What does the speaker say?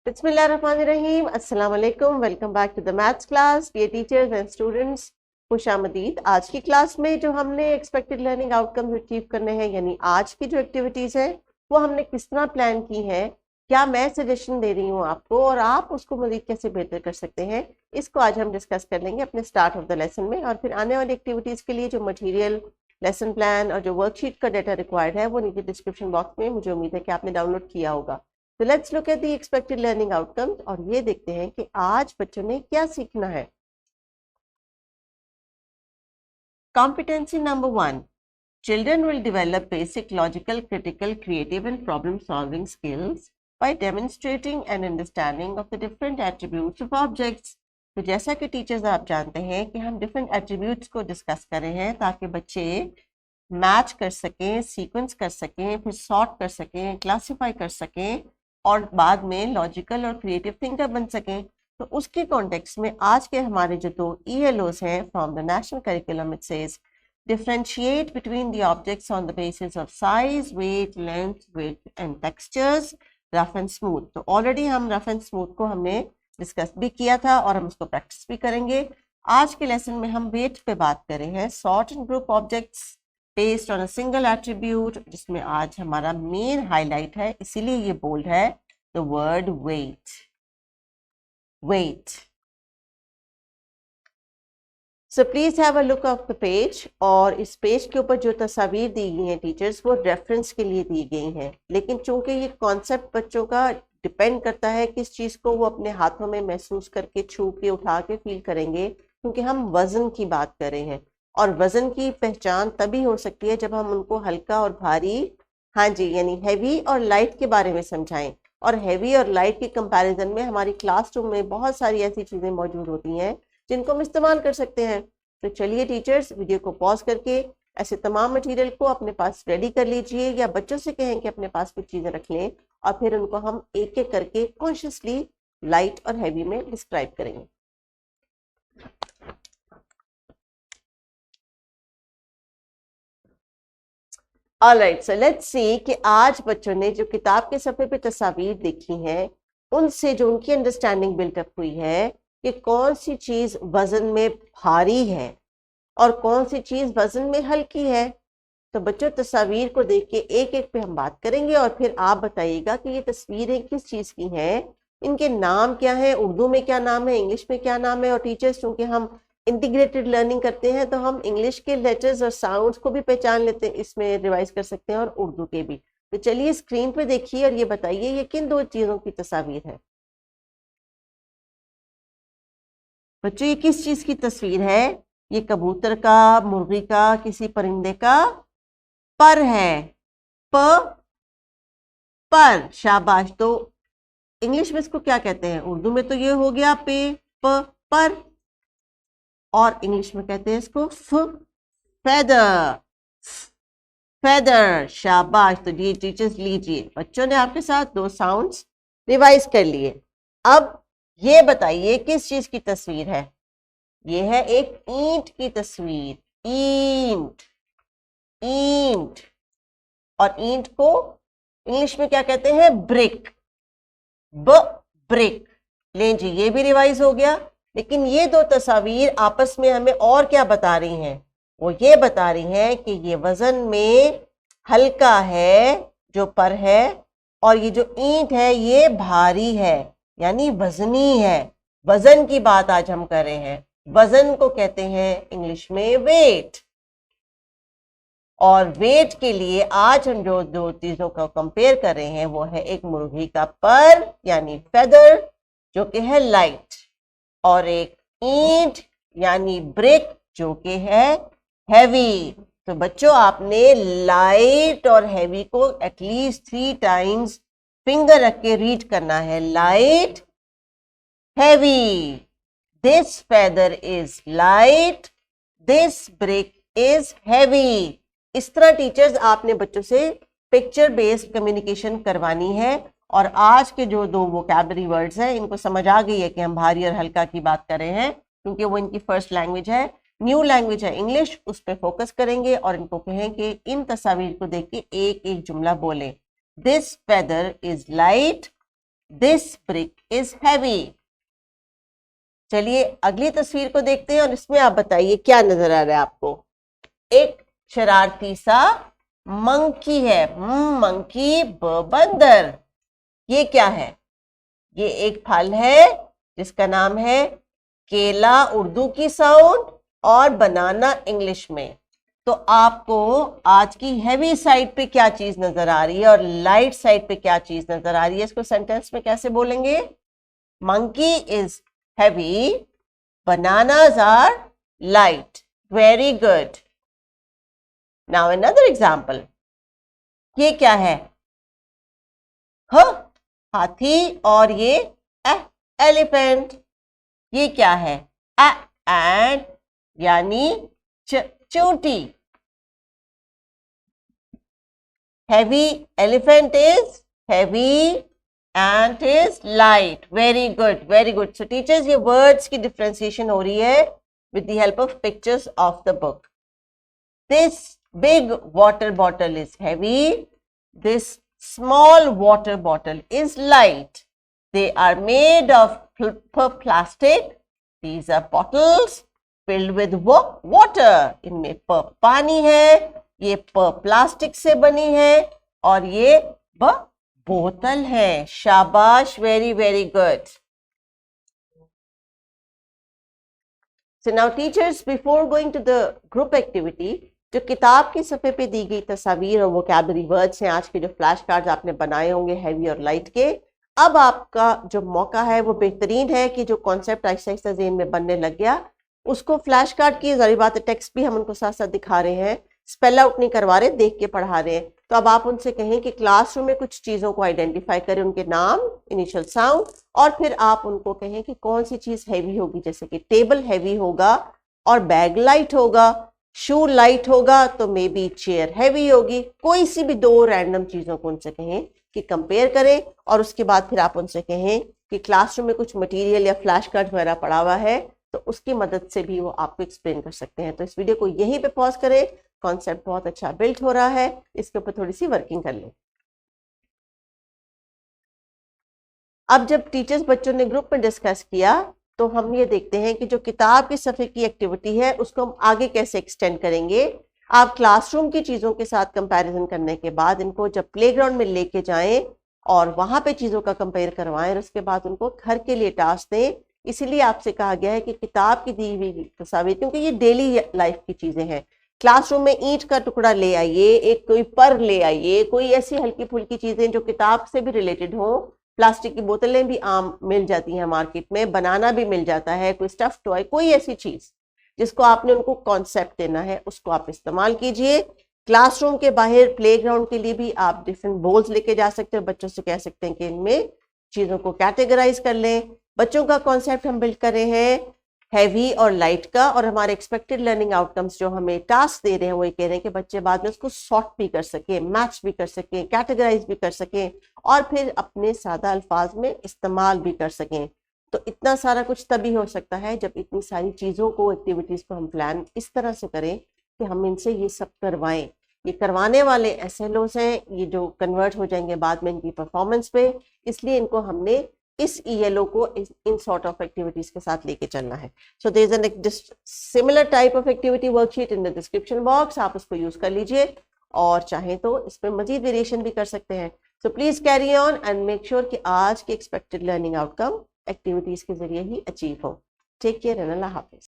बिस्मिल्लाहिर्रहमानिर्रहीम, अस्सलाम वालेकुम। Welcome back to the maths class. Dear teachers and students, खुशामदीद। आज की क्लास में जो हमने एक्सपेक्टेड लर्निंग आउटकम्स अचीव करने हैं, यानी आज की जो एक्टिविटीज़ है वो हमने किस तरह प्लान की है, क्या मैं सजेशन दे रही हूँ आपको और आप उसको मज़ीद कैसे बेहतर कर सकते हैं, इसको आज हम डिस्कस कर लेंगे अपने स्टार्ट ऑफ द लेसन में। और फिर आने वाली एक्टिविटीज़ के लिए जो मटीरियल, लेसन प्लान और जो वर्कशीट का डाटा रिक्वायर्ड है वो नीचे डिस्क्रिप्शन बॉक्स में मुझे उम्मीद है कि आपने डाउनलोड किया होगा। तो let's look at the expected learning outcomes और ये देखते हैं कि आज बच्चों ने क्या सीखना है। Competency number 1, children will develop basic logical, critical, creative and problem solving skills by demonstrating and understanding of the different attributes of objects। तो जैसा कि टीचर्स आप जानते हैं कि हम डिफरेंट एट्रीब्यूट्स को डिस्कस कर रहे हैं ताकि बच्चे मैच कर सकें, सीक्वेंस कर सकें, फिर सॉर्ट कर सकें, क्लासीफाई कर सकें और बाद में लॉजिकल और क्रिएटिव थिंकर बन सकें। तो उसके कॉन्टेक्स्ट में आज के हमारे जो दो ELOs हैं from the national curriculum, it says differentiate between the objects on the basis of size, weight, length, width and textures, rough and smooth। तो ऑलरेडी हम रफ एंड स्मूथ को हमने डिस्कस भी किया था और हम उसको प्रैक्टिस भी करेंगे। आज के लेसन में हम वेट पे बात कर रहे हैं, sort and group objects based on a single attribute, जिसमें आज हमारा मेन हाईलाइट है, इसीलिए ये बोल्ड है, the word wait. Wait. So please have a look of the page. और इस पेज के ऊपर जो तस्वीर दी गई हैं टीचर्स, वो रेफरेंस के लिए दी गई हैं, लेकिन चूंकि ये कॉन्सेप्ट बच्चों का डिपेंड करता है किस चीज़ को वो अपने हाथों में महसूस करके, छू के, उठा के फील करेंगे, क्योंकि हम वजन की बात कर रहे हैं और वजन की पहचान तभी हो सकती है जब हम उनको हल्का और भारी, हाँ जी, यानी हैवी और लाइट के बारे में समझाएं। और हैवी और लाइट के कंपैरिजन में हमारी क्लासरूम में बहुत सारी ऐसी चीज़ें मौजूद होती हैं जिनको हम इस्तेमाल कर सकते हैं। तो चलिए टीचर्स, वीडियो को पॉज करके ऐसे तमाम मटेरियल को अपने पास रेडी कर लीजिए या बच्चों से कहें कि अपने पास कुछ चीज़ें रख लें और फिर उनको हम एक एक करके कॉन्शियसली लाइट और हैवी में डिस्क्राइब करेंगे। ऑलराइट, सो लेट्स सी कि आज बच्चों ने जो किताब के सफ़े पे तस्वीर देखी हैं, उनसे जो उनकी अंडरस्टैंडिंग बिल्टअप हुई है कि कौन सी चीज़ वजन में भारी है और कौन सी चीज़ वजन में हल्की है। तो बच्चों, तस्वीर को देख के एक एक पे हम बात करेंगे और फिर आप बताइएगा कि ये तस्वीरें किस चीज़ की हैं, इनके नाम क्या है, उर्दू में क्या नाम है, इंग्लिश में क्या नाम है। और टीचर्स, चूँकि हम इंटीग्रेटेड लर्निंग करते हैं तो हम इंग्लिश के लेटर्स और साउंड्स को भी पहचान लेते हैं, इसमें रिवाइज कर सकते हैं, और उर्दू के भी। तो चलिए स्क्रीन पे देखिए और ये बताइए ये किन दो चीज़ों की तस्वीर है। बच्चों, ये किस चीज़ की तस्वीर है? ये कबूतर का, मुर्गी का, किसी परिंदे का पर है। पर। शाबाश। तो इंग्लिश में इसको क्या कहते हैं? उर्दू में तो ये हो गया पे, पर, और इंग्लिश में कहते हैं इसको फेदर। फेदर। शाबाश। तो ये टीचर्स लीजिए, बच्चों ने आपके साथ दो साउंड्स रिवाइज कर लिए। अब ये बताइए किस चीज की तस्वीर है? ये है एक ईंट की तस्वीर। ईंट। ईंट। और ईंट को इंग्लिश में क्या कहते हैं? ब्रिक। ब्रिक। लें जी, ये भी रिवाइज हो गया। लेकिन ये दो तस्वीर आपस में हमें और क्या बता रही हैं? वो ये बता रही हैं कि ये वजन में हल्का है जो पर है, और ये जो ईंट है ये भारी है, यानी वजनी है। वजन की बात आज हम कर रहे हैं। वजन को कहते हैं इंग्लिश में वेट। और वेट के लिए आज हम जो दो चीजों का कंपेयर कर रहे हैं वो है एक मुर्गी का पर यानी फेदर जो कि है लाइट, और एक ईंट यानी ब्रिक जो कि है हैवी। तो बच्चों, आपने लाइट और हैवी को एटलीस्ट 3 टाइम्स फिंगर रख के रीड करना है। Light, heavy. This feather is light, this brick is heavy. इस तरह टीचर्स आपने बच्चों से पिक्चर बेस्ड कम्युनिकेशन करवानी है। और आज के जो दो वोकैबुलरी वर्ड्स हैं, इनको समझ आ गई है कि हम भारी और हल्का की बात कर रहे हैं, क्योंकि वो इनकी फर्स्ट लैंग्वेज है। न्यू लैंग्वेज है इंग्लिश, उस पर फोकस करेंगे और इनको कहें कि इन तस्वीर को देख के एक एक जुमला बोले। This feather is light, this brick is heavy. चलिए अगली तस्वीर को देखते हैं और इसमें आप बताइए क्या नजर आ रहा है आपको। एक शरारती सा मंकी है, मंकी बंदर। ये क्या है? ये एक फल है जिसका नाम है केला उर्दू की साउंड और बनाना इंग्लिश में। तो आपको आज की हैवी साइड पे क्या चीज नजर आ रही है और लाइट साइड पे क्या चीज नजर आ रही है? इसको सेंटेंस में कैसे बोलेंगे? Monkey is heavy, bananas are light. Very good. Now another example. ये क्या है? हाथी और ये एलिफेंट। ये क्या है? एंड यानी चूंटी। Heavy elephant is heavy, ant is light. Very good, very good. So teachers, ये words की differentiation हो रही है with the help of pictures of the book. This big water bottle is heavy. This small water bottle is light. They are made of plastic. These are bottles filled with water. इनमें पानी है, ये plastic से बनी है और ये बोतल है। शाबाश, very very good. So now teachers, before going to the group activity, जो किताब की सफ़े पे दी गई तस्वीर और वोकैबुलरी वर्ड्स हैं, आज के जो फ्लैश कार्ड्स आपने बनाए होंगे हैवी और लाइट के, अब आपका जो मौका है वो बेहतरीन है कि जो कॉन्सेप्ट आहिस्ता आहिस्ता ज़हन में बनने लग गया उसको फ्लैश कार्ड की ज़ाहिर बात है टेक्स्ट भी हम उनको साथ साथ दिखा रहे हैं, स्पेल आउट नहीं करवा रहे, देख के पढ़ा रहे हैं। तो अब आप उनसे कहें कि क्लासरूम में कुछ चीज़ों को आइडेंटिफाई करें, उनके नाम, इनिशियल साउंड, और फिर आप उनको कहें कि कौन सी चीज़ हैवी होगी। जैसे कि टेबल हैवी होगा और बैग लाइट होगा, शू लाइट होगा तो मे बी चेयर हैवी होगी। कोई सी भी दो रैंडम चीज़ों को उनसे कहें कि कंपेयर करें और उसके बाद फिर आप उनसे कहें कि क्लासरूम में कुछ मटेरियल या फ्लैश कार्ड वगैरह पड़ा हुआ है तो उसकी मदद से भी वो आपको एक्सप्लेन कर सकते हैं। तो इस वीडियो को यहीं पे पॉज करें, कॉन्सेप्ट बहुत अच्छा बिल्ड हो रहा है, इसके ऊपर थोड़ी सी वर्किंग कर लें। अब जब टीचर्स बच्चों ने ग्रुप में डिस्कस किया तो हम ये देखते हैं कि जो किताब की सफ़े की एक्टिविटी है उसको हम आगे कैसे एक्सटेंड करेंगे। आप क्लासरूम की चीज़ों के साथ कंपैरिजन करने के बाद इनको जब प्लेग्राउंड में लेके जाएं और वहाँ पे चीज़ों का कंपेयर करवाएं और उसके बाद उनको घर के लिए टास्क दें। इसीलिए आपसे कहा गया है कि किताब की दी हुई तस्वीर, क्योंकि ये डेली लाइफ की चीज़ें हैं, क्लासरूम में ईंट का टुकड़ा ले आइए, एक कोई पर ले आइए, कोई ऐसी हल्की फुल्की चीज़ें जो किताब से भी रिलेटेड हो। प्लास्टिक की बोतलें भी आम मिल जाती हैं मार्केट में, बनाना भी मिल जाता है, कोई स्टफ टॉय, कोई ऐसी चीज़ जिसको आपने उनको कॉन्सेप्ट देना है उसको आप इस्तेमाल कीजिए। क्लासरूम के बाहर प्लेग्राउंड के लिए भी आप डिफरेंट बोल्स लेके जा सकते हो, बच्चों से कह सकते हैं कि इनमें चीज़ों को कैटेगराइज कर लें। बच्चों का कॉन्सेप्ट हम बिल्ड कर रहे हैं हैवी और लाइट का, और हमारे एक्सपेक्टेड लर्निंग आउटकम्स जो हमें टास्क दे रहे हैं वो ये कह रहे हैं कि बच्चे बाद में उसको सॉर्ट भी कर सकें, मैच भी कर सकें, कैटेगराइज भी कर सकें और फिर अपने सादा अल्फाज में इस्तेमाल भी कर सकें। तो इतना सारा कुछ तभी हो सकता है जब इतनी सारी चीज़ों को, एक्टिविटीज़ को हम प्लान इस तरह से करें कि हम इनसे ये सब करवाएं। ये करवाने वाले SLOs हैं, ये जो कन्वर्ट हो जाएंगे बाद में इनकी परफॉर्मेंस पे, इसलिए इनको हमने इस ELO को इन सॉर्ट ऑफ एक्टिविटीज के साथ लेके चलना है। So there is an similar type of activity worksheet in the description box, आप उसको यूज कर लीजिए और चाहें तो इसमें मजीद वेरिएशन भी कर सकते हैं। So please carry on and make sure कि आज के एक्सपेक्टेड लर्निंग आउटकम एक्टिविटीज के जरिए ही अचीव हो। टेक केयर एंड अल्लाह हाफिज।